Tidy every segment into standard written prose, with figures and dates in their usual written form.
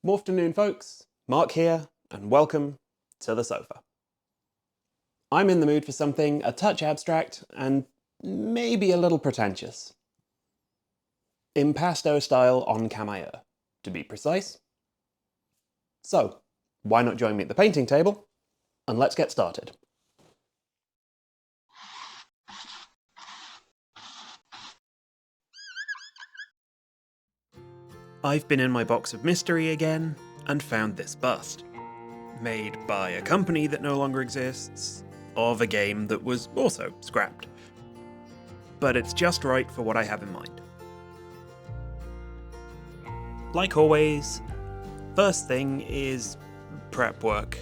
Morphternoon folks, Mark here, and welcome to the sofa. I'm in the mood for something a touch abstract and maybe a little pretentious. Impasto style on camaieu, to be precise. So, why not join me at the painting table, and let's get started. I've been in my box of mystery again, and found this bust. Made by a company that no longer exists, of a game that was also scrapped. But it's just right for what I have in mind. Like always, first thing is prep work.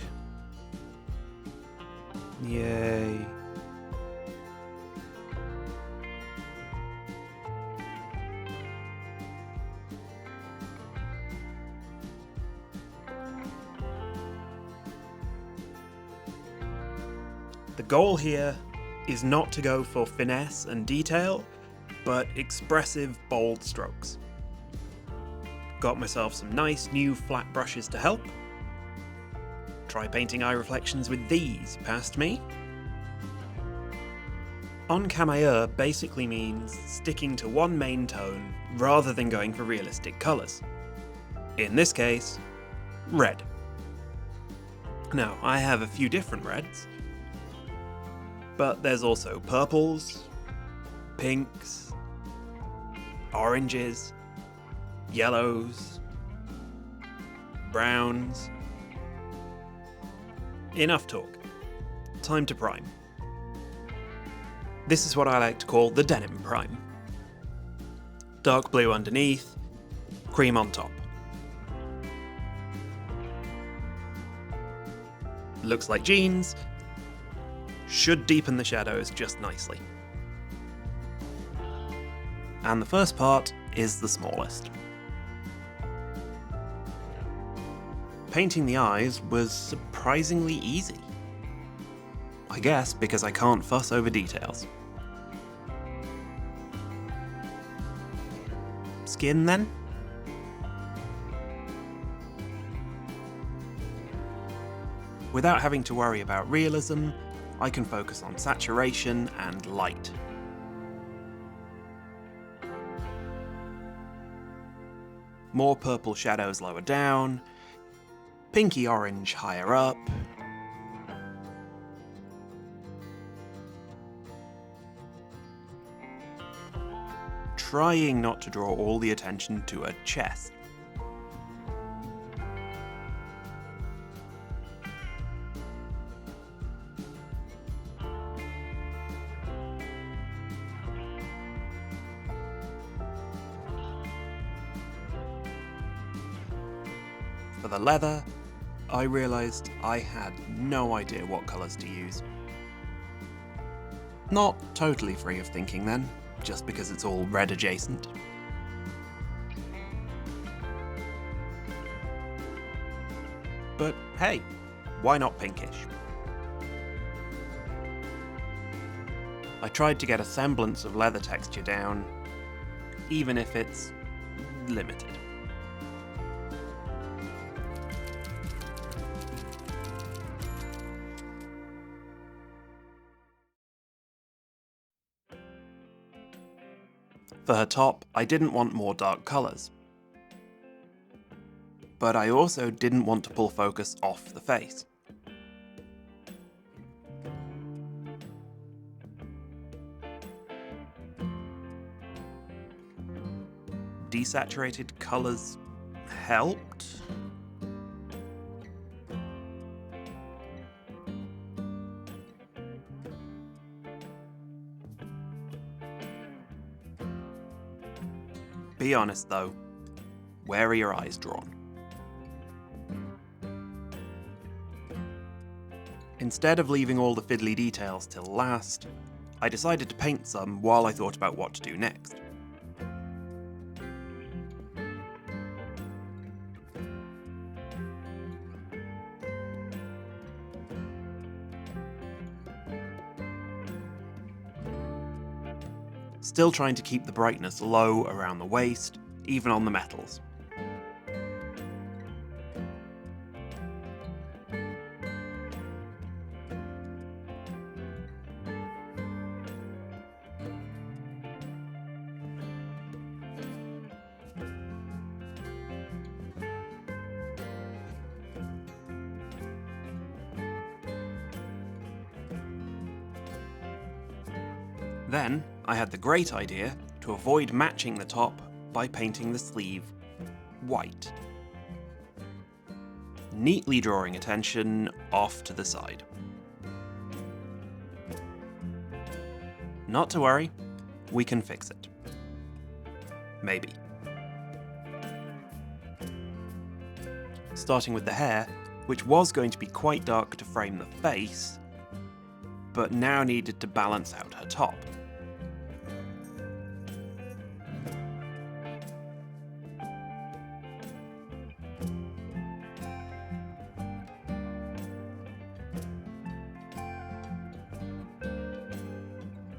Yay. The goal here is not to go for finesse and detail, but expressive, bold strokes. Got myself some nice new flat brushes to help. Try painting eye reflections with these past me. On camaieu basically means sticking to one main tone rather than going for realistic colours. In this case, red. Now, I have a few different reds, but there's also purples, pinks, oranges, yellows, browns. Enough talk. Time to prime. This is what I like to call the denim prime. Dark blue underneath, cream on top. Looks like jeans. Should deepen the shadows just nicely. And the first part is the smallest. Painting the eyes was surprisingly easy. I guess because I can't fuss over details. Skin then? Without having to worry about realism, I can focus on saturation and light. More purple shadows lower down, pinky orange higher up. Trying not to draw all the attention to her chest. For the leather, I realised I had no idea what colours to use. Not totally free of thinking then, just because it's all red adjacent. But hey, why not pinkish? I tried to get a semblance of leather texture down, even if it's limited. For her top, I didn't want more dark colours. But I also didn't want to pull focus off the face. Desaturated colours helped. Be honest though, where are your eyes drawn? Instead of leaving all the fiddly details till last, I decided to paint some while I thought about what to do next. Still trying to keep the brightness low around the waist, even on the metals. Then I had the great idea to avoid matching the top by painting the sleeve white, neatly drawing attention off to the side. Not to worry, we can fix it. Maybe. Starting with the hair, which was going to be quite dark to frame the face, but now needed to balance out her top.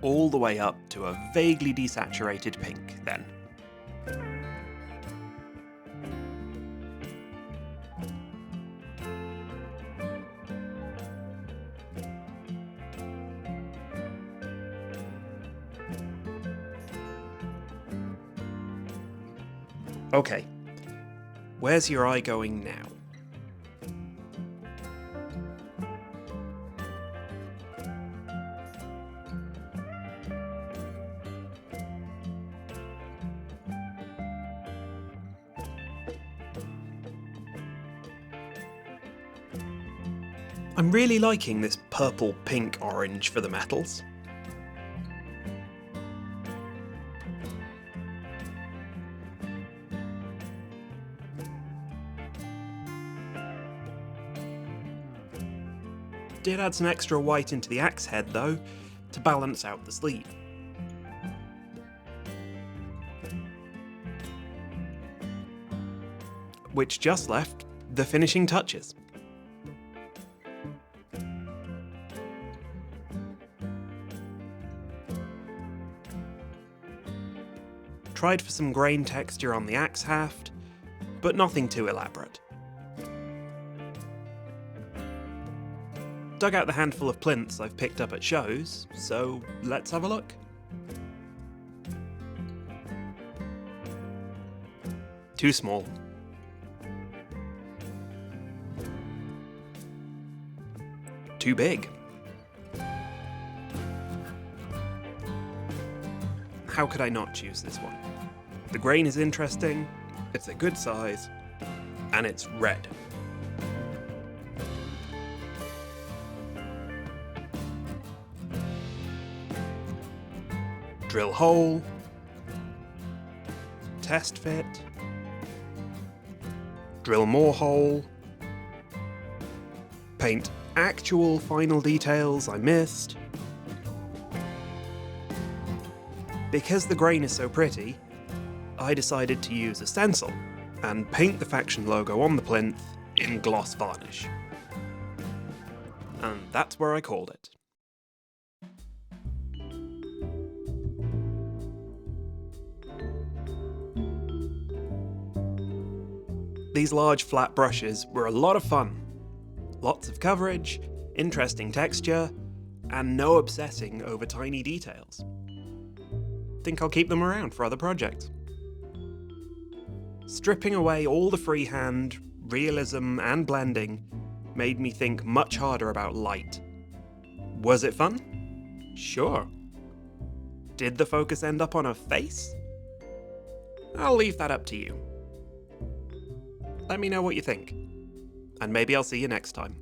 All the way up to a vaguely desaturated pink, then. Okay, where's your eye going now? I'm really liking this purple, pink, orange for the metals. Did add some extra white into the axe head though, to balance out the sleeve. Which just left the finishing touches. Tried for some grain texture on the axe haft, but nothing too elaborate. Dug out the handful of plinths I've picked up at shows, so let's have a look. Too small. Too big. How could I not choose this one? The grain is interesting, it's a good size, and it's red. Drill hole, test fit, drill more hole, paint actual final details I missed. Because the grain is so pretty, I decided to use a stencil and paint the faction logo on the plinth in gloss varnish. And that's where I called it. These large flat brushes were a lot of fun. Lots of coverage, interesting texture, and no obsessing over tiny details. Think I'll keep them around for other projects. Stripping away all the freehand, realism, and blending made me think much harder about light. Was it fun? Sure. Did the focus end up on a face? I'll leave that up to you. Let me know what you think, and maybe I'll see you next time.